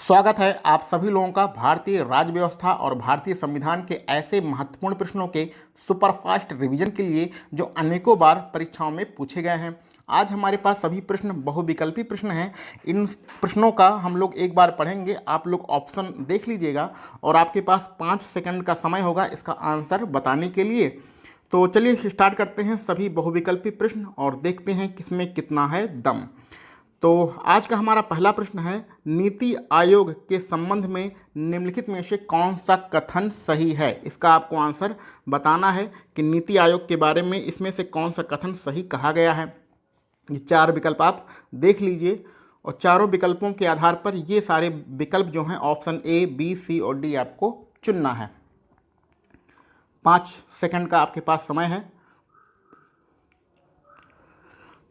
स्वागत है आप सभी लोगों का भारतीय राज्य व्यवस्था और भारतीय संविधान के ऐसे महत्वपूर्ण प्रश्नों के सुपरफास्ट रिवीजन के लिए जो अनेकों बार परीक्षाओं में पूछे गए हैं। आज हमारे पास सभी प्रश्न बहुविकल्पी प्रश्न हैं। इन प्रश्नों का हम लोग एक बार पढ़ेंगे, आप लोग ऑप्शन देख लीजिएगा और आपके पास 5 सेकंड का समय होगा इसका आंसर बताने के लिए। तो चलिए स्टार्ट करते हैं सभी बहुविकल्पी प्रश्न और देखते हैं किसमें कितना है दम। तो आज का हमारा पहला प्रश्न है, नीति आयोग के संबंध में निम्नलिखित में से कौन सा कथन सही है। इसका आपको आंसर बताना है कि नीति आयोग के बारे में इसमें से कौन सा कथन सही कहा गया है। ये 4 विकल्प आप देख लीजिए और चारों विकल्पों के आधार पर ये सारे विकल्प जो हैं ऑप्शन ए, बी, सी और डी आपको चुनना है। 5 सेकंड का आपके पास समय है।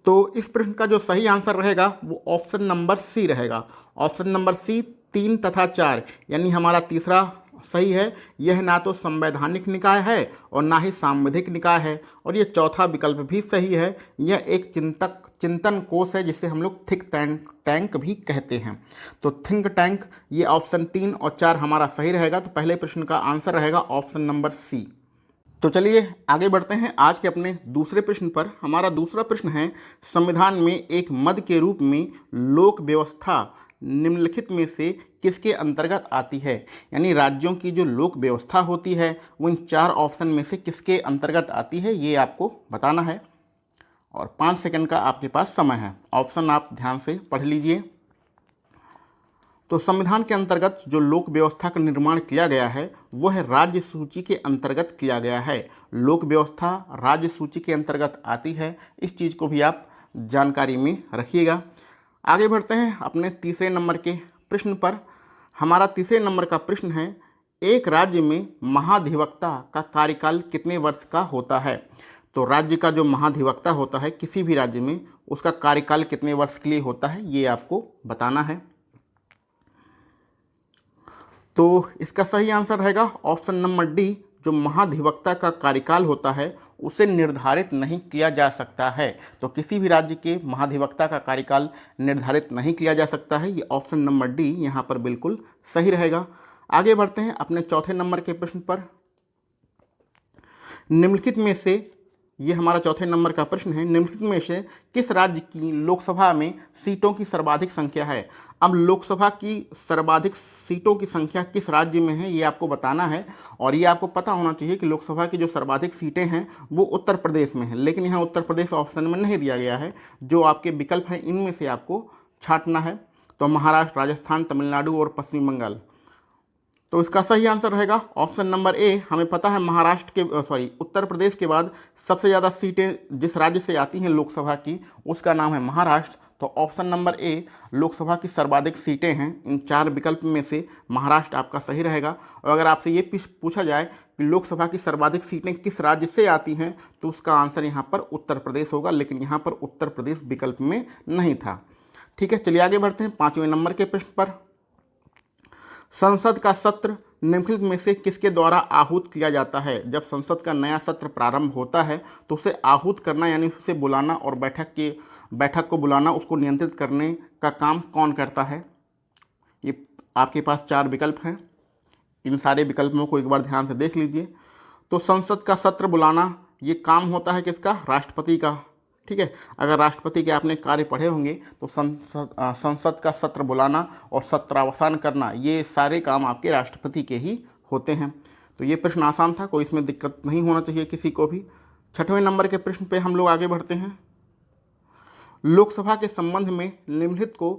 तो इस प्रश्न का जो सही आंसर रहेगा वो ऑप्शन नंबर सी रहेगा। ऑप्शन नंबर सी 3 तथा 4 यानी हमारा तीसरा सही है। यह ना तो संवैधानिक निकाय है और ना ही सांविधिक निकाय है। और ये चौथा विकल्प भी सही है। यह एक चिंतन कोश है जिसे हम लोग थिंक टैंक भी कहते हैं। तो थिंक टैंक ये ऑप्शन 3 और 4 हमारा सही रहेगा। तो पहले प्रश्न का आंसर रहेगा ऑप्शन नंबर सी। तो चलिए आगे बढ़ते हैं आज के अपने दूसरे प्रश्न पर। हमारा दूसरा प्रश्न है, संविधान में एक मद के रूप में लोक व्यवस्था निम्नलिखित में से किसके अंतर्गत आती है। यानी राज्यों की जो लोक व्यवस्था होती है वो इन 4 ऑप्शन में से किसके अंतर्गत आती है ये आपको बताना है। और 5 सेकंड का आपके पास समय है। ऑप्शन आप ध्यान से पढ़ लीजिए। तो संविधान के अंतर्गत जो लोक व्यवस्था का निर्माण किया गया है वो है राज्य सूची के अंतर्गत किया गया है। लोक व्यवस्था राज्य सूची के अंतर्गत आती है, इस चीज़ को भी आप जानकारी में रखिएगा। आगे बढ़ते हैं अपने तीसरे नंबर के प्रश्न पर। हमारा तीसरे नंबर का प्रश्न है, एक राज्य में महाधिवक्ता का कार्यकाल कितने वर्ष का होता है। तो राज्य का जो महाधिवक्ता होता है किसी भी राज्य में उसका कार्यकाल कितने वर्ष के लिए होता है ये आपको बताना है। तो इसका सही आंसर रहेगा ऑप्शन नंबर डी। जो महाधिवक्ता का कार्यकाल होता है उसे निर्धारित नहीं किया जा सकता है। तो किसी भी राज्य के महाधिवक्ता का कार्यकाल निर्धारित नहीं किया जा सकता है। ये ऑप्शन नंबर डी यहाँ पर बिल्कुल सही रहेगा। आगे बढ़ते हैं अपने चौथे नंबर के प्रश्न पर। निम्नलिखित में से, ये हमारा चौथे नंबर का प्रश्न है, निम्नलिखित में से किस राज्य की लोकसभा में सीटों की सर्वाधिक संख्या है। अब लोकसभा की सर्वाधिक सीटों की संख्या किस राज्य में है ये आपको बताना है। और ये आपको पता होना चाहिए कि लोकसभा की जो सर्वाधिक सीटें हैं वो उत्तर प्रदेश में हैं, लेकिन यहाँ उत्तर प्रदेश ऑप्शन में नहीं दिया गया है। जो आपके विकल्प हैं इनमें से आपको छांटना है। तो महाराष्ट्र, राजस्थान, तमिलनाडु और पश्चिम बंगाल। तो इसका सही आंसर रहेगा ऑप्शन नंबर ए। हमें पता है उत्तर प्रदेश के बाद सबसे ज़्यादा सीटें जिस राज्य से आती हैं लोकसभा की उसका नाम है महाराष्ट्र। तो ऑप्शन नंबर ए लोकसभा की सर्वाधिक सीटें हैं। इन 4 विकल्प में से महाराष्ट्र आपका सही रहेगा। और अगर आपसे ये पूछा जाए कि लोकसभा की सर्वाधिक सीटें किस राज्य से आती हैं तो उसका आंसर यहाँ पर उत्तर प्रदेश होगा, लेकिन यहाँ पर उत्तर प्रदेश विकल्प में नहीं था। ठीक है, चलिए आगे बढ़ते हैं 5वें नंबर के प्रश्न पर। संसद का सत्र निम्नलिखित में से किसके द्वारा आहूत किया जाता है। जब संसद का नया सत्र प्रारंभ होता है तो उसे आहूत करना यानी उसे बुलाना और बैठक को बुलाना, उसको नियंत्रित करने का काम कौन करता है। ये आपके पास 4 विकल्प हैं। इन सारे विकल्पों को एक बार ध्यान से देख लीजिए। तो संसद का सत्र बुलाना ये काम होता है किसका, राष्ट्रपति का। ठीक है, अगर राष्ट्रपति के आपने कार्य पढ़े होंगे तो संसद का सत्र बुलाना और सत्रावसान करना ये सारे काम आपके राष्ट्रपति के ही होते हैं। तो ये प्रश्न आसान था, कोई इसमें दिक्कत नहीं होना चाहिए किसी को भी। 6वें नंबर के प्रश्न पे हम लोग आगे बढ़ते हैं। लोकसभा के संबंध में निम्नलिखित को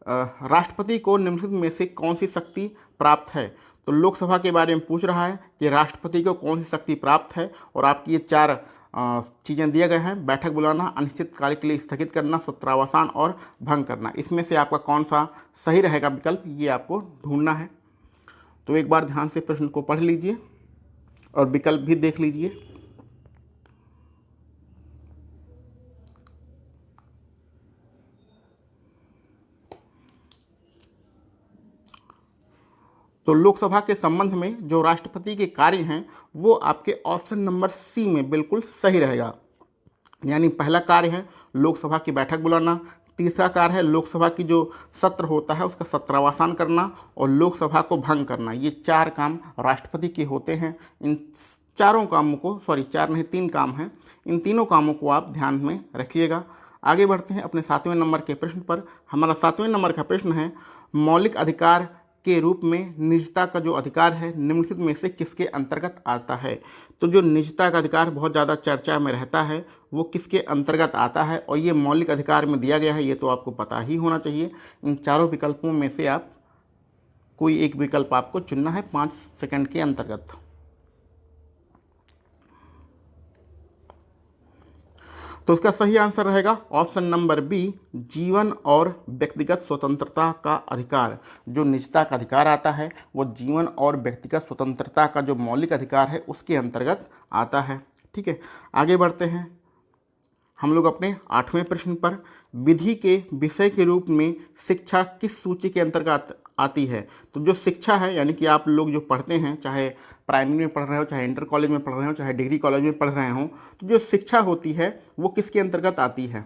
राष्ट्रपति को निम्नलिखित में से कौन सी शक्ति प्राप्त है। तो लोकसभा के बारे में पूछ रहा है कि राष्ट्रपति को कौन सी शक्ति प्राप्त है। और आपकी ये 4 चीज़ें दिए गए हैं, बैठक बुलाना, अनिश्चित काल के लिए स्थगित करना, सत्रावसान और भंग करना। इसमें से आपका कौन सा सही रहेगा विकल्प ये आपको ढूंढना है। तो एक बार ध्यान से प्रश्न को पढ़ लीजिए और विकल्प भी देख लीजिए। तो लोकसभा के संबंध में जो राष्ट्रपति के कार्य हैं वो आपके ऑप्शन नंबर सी में बिल्कुल सही रहेगा। यानी पहला कार्य है लोकसभा की बैठक बुलाना, तीसरा कार्य है लोकसभा की जो सत्र होता है उसका सत्रावसान करना और लोकसभा को भंग करना। ये 4 काम राष्ट्रपति के होते हैं। इन चारों कामों को, सॉरी 4 नहीं 3 काम हैं, इन तीनों कामों को आप ध्यान में रखिएगा। आगे बढ़ते हैं अपने 7वें नंबर के प्रश्न पर। हमारा 7वें नंबर का प्रश्न है मौलिक अधिकार के रूप में निजता का जो अधिकार है निम्नलिखित में से किसके अंतर्गत आता है। तो जो निजता का अधिकार बहुत ज़्यादा चर्चा में रहता है वो किसके अंतर्गत आता है और ये मौलिक अधिकार में दिया गया है, ये तो आपको पता ही होना चाहिए। इन चारों विकल्पों में से आप कोई एक विकल्प आपको चुनना है 5 सेकंड के अंतर्गत। तो इसका सही आंसर रहेगा ऑप्शन नंबर बी, जीवन और व्यक्तिगत स्वतंत्रता का अधिकार। जो निजता का अधिकार आता है वो जीवन और व्यक्तिगत स्वतंत्रता का जो मौलिक अधिकार है उसके अंतर्गत आता है। ठीक है, आगे बढ़ते हैं हम लोग अपने 8वें प्रश्न पर। विधि के विषय के रूप में शिक्षा किस सूची के अंतर्गत आती है। तो जो शिक्षा है यानी कि आप लोग जो पढ़ते हैं, चाहे प्राइमरी में पढ़ रहे हो, चाहे इंटर कॉलेज में पढ़ रहे हो, चाहे डिग्री कॉलेज में पढ़ रहे हो, तो जो शिक्षा होती है वो किसके अंतर्गत आती है।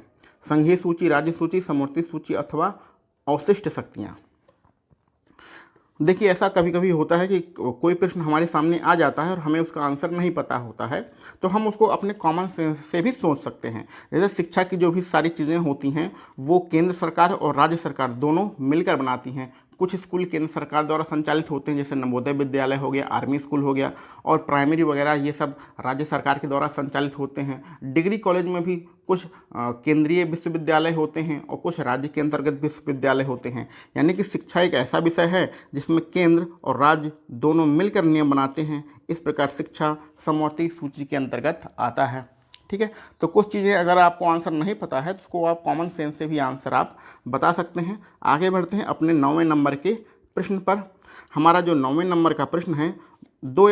संघीय सूची, राज्य सूची, समवर्ती सूची अथवा अवशिष्ट शक्तियाँ। देखिए ऐसा कभी कभी होता है कि कोई प्रश्न हमारे सामने आ जाता है और हमें उसका आंसर नहीं पता होता है, तो हम उसको अपने कॉमन सेंस से भी सोच सकते हैं। जैसे शिक्षा की जो भी सारी चीज़ें होती हैं वो केंद्र सरकार और राज्य सरकार दोनों मिलकर बनाती हैं। कुछ स्कूल केंद्र सरकार द्वारा संचालित होते हैं, जैसे नवोदय विद्यालय हो गया, आर्मी स्कूल हो गया, और प्राइमरी वगैरह ये सब राज्य सरकार के द्वारा संचालित होते हैं। डिग्री कॉलेज में भी कुछ केंद्रीय विश्वविद्यालय होते हैं और कुछ राज्य के अंतर्गत विश्वविद्यालय होते हैं। यानी कि शिक्षा एक ऐसा विषय है जिसमें केंद्र और राज्य दोनों मिलकर नियम बनाते हैं। इस प्रकार शिक्षा समवर्ती सूची के अंतर्गत आता है। ठीक है, तो कुछ चीज़ें अगर आपको आंसर नहीं पता है तो उसको आप कॉमन सेंस से भी आंसर आप बता सकते हैं। आगे बढ़ते हैं अपने 9वें नंबर के प्रश्न पर। हमारा जो 9वें नंबर का प्रश्न है, दो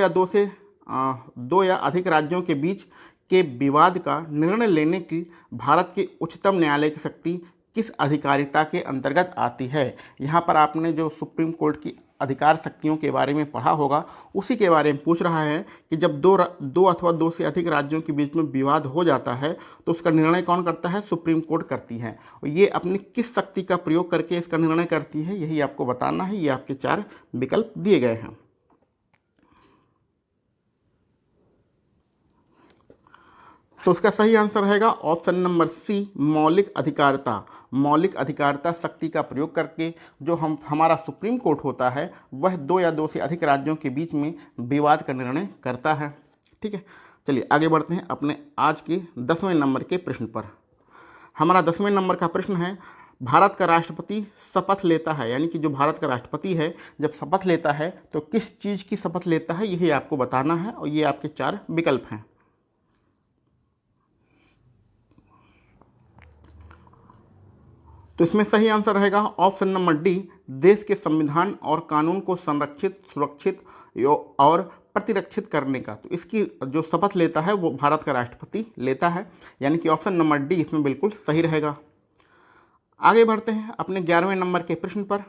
या अधिक राज्यों के बीच के विवाद का निर्णय लेने की भारत के उच्चतम न्यायालय की शक्ति किस अधिकारिता के अंतर्गत आती है। यहाँ पर आपने जो सुप्रीम कोर्ट की अधिकार शक्तियों के बारे में पढ़ा होगा उसी के बारे में पूछ रहा है कि जब दो अथवा दो से अधिक राज्यों के बीच में विवाद हो जाता है तो उसका निर्णय कौन करता है, सुप्रीम कोर्ट करती है। और ये अपनी किस शक्ति का प्रयोग करके इसका निर्णय करती है यही आपको बताना है। ये आपके 4 विकल्प दिए गए हैं। तो उसका सही आंसर रहेगा ऑप्शन नंबर सी, मौलिक अधिकारिता। मौलिक अधिकारिता शक्ति का प्रयोग करके जो हमारा सुप्रीम कोर्ट होता है वह 2 या 2 से अधिक राज्यों के बीच में विवाद का निर्णय करता है। ठीक है, चलिए आगे बढ़ते हैं अपने आज के 10वें नंबर के प्रश्न पर। हमारा 10वें नंबर का प्रश्न है, भारत का राष्ट्रपति शपथ लेता है, यानी कि जो भारत का राष्ट्रपति है जब शपथ लेता है तो किस चीज़ की शपथ लेता है यही आपको बताना है और ये आपके 4 विकल्प हैं। तो इसमें सही आंसर रहेगा ऑप्शन नंबर डी, देश के संविधान और कानून को संरक्षित, सुरक्षित और प्रतिरक्षित करने का। तो इसकी जो शपथ लेता है वो भारत का राष्ट्रपति लेता है, यानी कि ऑप्शन नंबर डी इसमें बिल्कुल सही रहेगा। आगे बढ़ते हैं अपने 11वें नंबर के प्रश्न पर।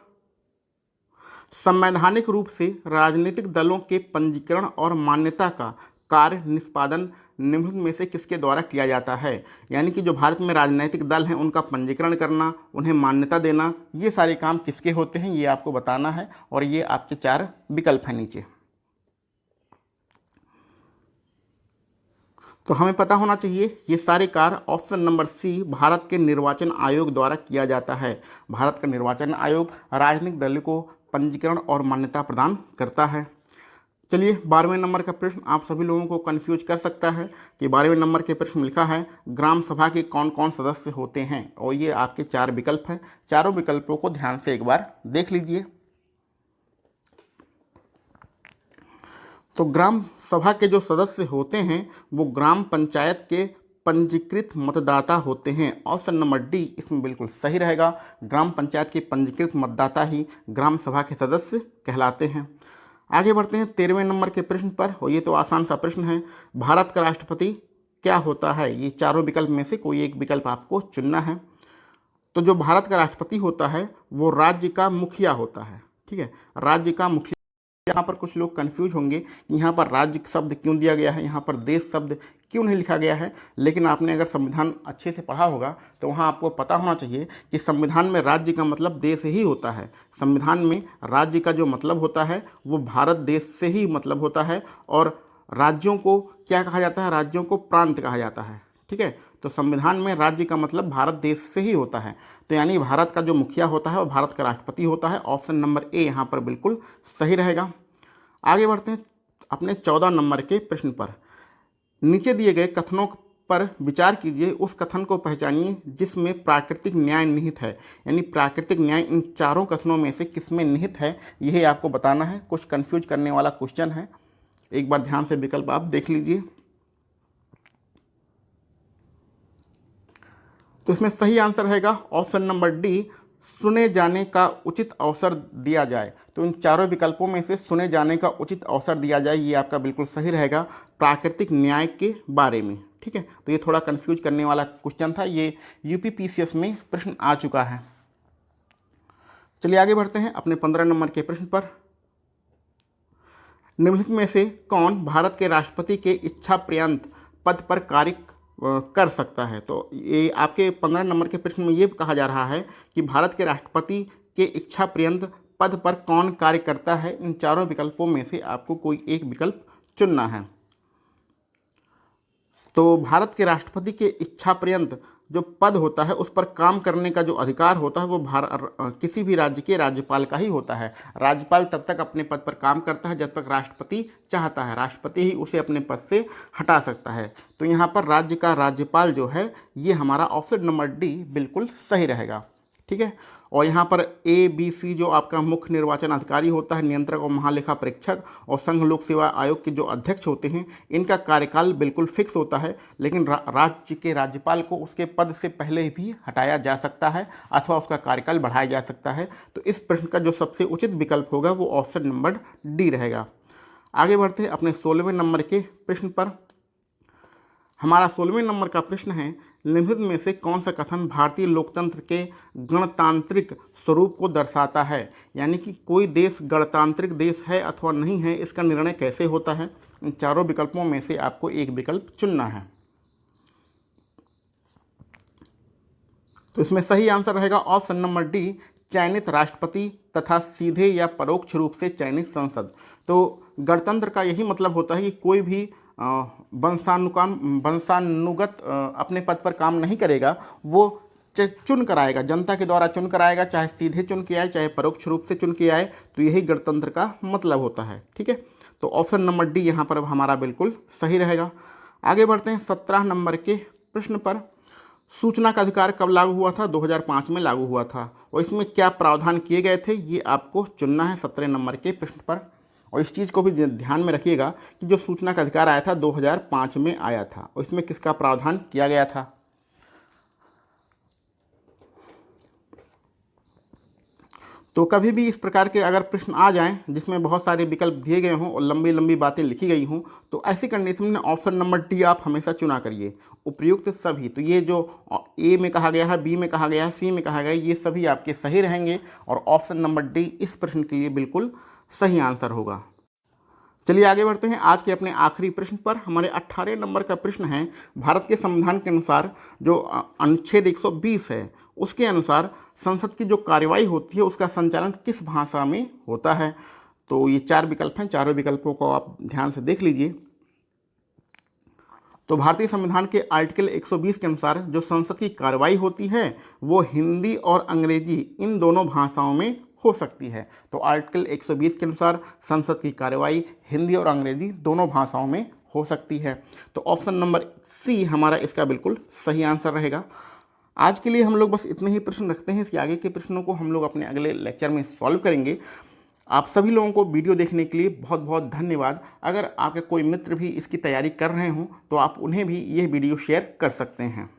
संवैधानिक रूप से राजनीतिक दलों के पंजीकरण और मान्यता का कार्य निष्पादन निम्नलिखित में से किसके द्वारा किया जाता है। यानी कि जो भारत में राजनीतिक दल हैं उनका पंजीकरण करना, उन्हें मान्यता देना, ये सारे काम किसके होते हैं ये आपको बताना है और ये आपके 4 विकल्प हैं नीचे। तो हमें पता होना चाहिए ये सारे कार्य ऑप्शन नंबर सी, भारत के निर्वाचन आयोग द्वारा किया जाता है। भारत का निर्वाचन आयोग राजनीतिक दलों को पंजीकरण और मान्यता प्रदान करता है। चलिए 12वें नंबर का प्रश्न आप सभी लोगों को कंफ्यूज कर सकता है कि 12वें नंबर के प्रश्न लिखा है ग्राम सभा के कौन कौन सदस्य होते हैं और ये आपके 4 विकल्प हैं। चारों विकल्पों को ध्यान से एक बार देख लीजिए। तो ग्राम सभा के जो सदस्य होते हैं वो ग्राम पंचायत के पंजीकृत मतदाता होते हैं। ऑप्शन नंबर डी इसमें बिल्कुल सही रहेगा। ग्राम पंचायत के पंजीकृत मतदाता ही ग्राम सभा के सदस्य कहलाते हैं। आगे बढ़ते हैं 13वें नंबर के प्रश्न पर और ये तो आसान सा प्रश्न है, भारत का राष्ट्रपति क्या होता है। ये चारों विकल्प में से कोई एक विकल्प आपको चुनना है। तो जो भारत का राष्ट्रपति होता है वो राज्य का मुखिया होता है। ठीक है, राज्य का मुखिया यहाँ पर कुछ लोग कंफ्यूज होंगे कि यहाँ पर राज्य शब्द क्यों दिया गया है, यहाँ पर देश शब्द क्यों नहीं लिखा गया है। लेकिन आपने अगर संविधान अच्छे से पढ़ा होगा तो वहाँ आपको पता होना चाहिए कि संविधान में राज्य का मतलब देश ही होता है। संविधान में राज्य का जो मतलब होता है वो भारत देश से ही मतलब होता है। और राज्यों को क्या कहा जाता है, राज्यों को प्रांत कहा जाता है। ठीक है, तो संविधान में राज्य का मतलब भारत देश से ही होता है। तो यानी भारत का जो मुखिया होता है वो भारत का राष्ट्रपति होता है। ऑप्शन नंबर ए यहाँ पर बिल्कुल सही रहेगा। आगे बढ़ते हैं अपने 14 नंबर के प्रश्न पर। नीचे दिए गए कथनों पर विचार कीजिए, उस कथन को पहचानिए जिसमें प्राकृतिक न्याय निहित है। यानी प्राकृतिक न्याय इन चारों कथनों में से किसमें निहित है, यही आपको बताना है। कुछ कंफ्यूज करने वाला क्वेश्चन है, एक बार ध्यान से विकल्प आप देख लीजिए। तो इसमें सही आंसर रहेगा ऑप्शन नंबर डी, सुने जाने का उचित अवसर दिया जाए। तो इन चारों विकल्पों में से सुने जाने का उचित अवसर दिया जाए, ये आपका बिल्कुल सही रहेगा प्राकृतिक न्याय के बारे में। ठीक है, तो ये थोड़ा कंफ्यूज करने वाला क्वेश्चन था, ये यूपीपीसीएस में प्रश्न आ चुका है। चलिए आगे बढ़ते हैं अपने 15 नंबर के प्रश्न पर। निम्नलिखित में से कौन भारत के राष्ट्रपति के इच्छा पर्यंत पद पर कार्य कर सकता है। तो ये आपके 15 नंबर के प्रश्न में ये कहा जा रहा है कि भारत के राष्ट्रपति के इच्छा पर्यंत पद पर कौन कार्य करता है। इन चारों विकल्पों में से आपको कोई एक विकल्प चुनना है। तो भारत के राष्ट्रपति के इच्छा पर्यंत जो पद होता है उस पर काम करने का जो अधिकार होता है वो किसी भी राज्य के राज्यपाल का ही होता है। राज्यपाल तब तक अपने पद पर काम करता है जब तक राष्ट्रपति चाहता है, राष्ट्रपति ही उसे अपने पद से हटा सकता है। तो यहाँ पर राज्य का राज्यपाल जो है ये हमारा ऑप्शन नंबर डी बिल्कुल सही रहेगा। ठीक है, और यहाँ पर ए बी सी जो आपका मुख्य निर्वाचन अधिकारी होता है, नियंत्रक और महालेखा परीक्षक और संघ लोक सेवा आयोग के जो अध्यक्ष होते हैं, इनका कार्यकाल बिल्कुल फिक्स होता है। लेकिन राज्य के राज्यपाल को उसके पद से पहले भी हटाया जा सकता है अथवा उसका कार्यकाल बढ़ाया जा सकता है। तो इस प्रश्न का जो सबसे उचित विकल्प होगा वो ऑप्शन नंबर डी रहेगा। आगे बढ़ते हैं अपने 16वें नंबर के प्रश्न पर। हमारा 16वें नंबर का प्रश्न है, निम्नलिखित में से कौन सा कथन भारतीय लोकतंत्र के गणतांत्रिक स्वरूप को दर्शाता है। यानी कि कोई देश गणतांत्रिक देश है अथवा नहीं है, इसका निर्णय कैसे होता है। इन चारों विकल्पों में से आपको एक विकल्प चुनना है। तो इसमें सही आंसर रहेगा ऑप्शन नंबर डी, चयनित राष्ट्रपति तथा सीधे या परोक्ष रूप से चयनित संसद। तो गणतंत्र का यही मतलब होता है कि कोई भी वंशानुगत अपने पद पर काम नहीं करेगा, वो चुन कर आएगा, जनता के द्वारा चुन कर आएगा, चाहे सीधे चुन के आए चाहे परोक्ष रूप से चुन के आए। तो यही गणतंत्र का मतलब होता है। ठीक है, तो ऑप्शन नंबर डी यहाँ पर हमारा बिल्कुल सही रहेगा। आगे बढ़ते हैं 17 नंबर के प्रश्न पर। सूचना का अधिकार कब लागू हुआ था? 2005 में लागू हुआ था। और इसमें क्या प्रावधान किए गए थे ये आपको चुनना है 17 नंबर के प्रश्न पर। और इस चीज़ को भी ध्यान में रखिएगा कि जो सूचना का अधिकार आया था 2005 में आया था और इसमें किसका प्रावधान किया गया था। तो कभी भी इस प्रकार के अगर प्रश्न आ जाएं जिसमें बहुत सारे विकल्प दिए गए हों और लंबी लंबी बातें लिखी गई हों, तो ऐसी कंडीशन में ऑप्शन नंबर डी आप हमेशा चुना करिए, उपयुक्त सभी। तो ये जो ए में कहा गया है, बी में कहा गया है, सी में कहा गया है, ये सभी आपके सही रहेंगे और ऑप्शन नंबर डी इस प्रश्न के लिए बिल्कुल सही आंसर होगा। चलिए आगे बढ़ते हैं आज के अपने आखिरी प्रश्न पर। हमारे 18 नंबर का प्रश्न है, भारत के संविधान के अनुसार जो अनुच्छेद 120 है उसके अनुसार संसद की जो कार्यवाही होती है उसका संचालन किस भाषा में होता है। तो ये 4 विकल्प हैं, चारों विकल्पों को आप ध्यान से देख लीजिए। तो भारतीय संविधान के आर्टिकल 120 के अनुसार जो संसद की कार्रवाई होती है वो हिंदी और अंग्रेजी इन दोनों भाषाओं में हो सकती है। तो आर्टिकल 120 के अनुसार संसद की कार्रवाई हिंदी और अंग्रेजी दोनों भाषाओं में हो सकती है। तो ऑप्शन नंबर सी हमारा इसका बिल्कुल सही आंसर रहेगा। आज के लिए हम लोग बस इतने ही प्रश्न रखते हैं। इसके आगे के प्रश्नों को हम लोग अपने अगले लेक्चर में सॉल्व करेंगे। आप सभी लोगों को वीडियो देखने के लिए बहुत बहुत धन्यवाद। अगर आपके कोई मित्र भी इसकी तैयारी कर रहे हों तो आप उन्हें भी यह वीडियो शेयर कर सकते हैं।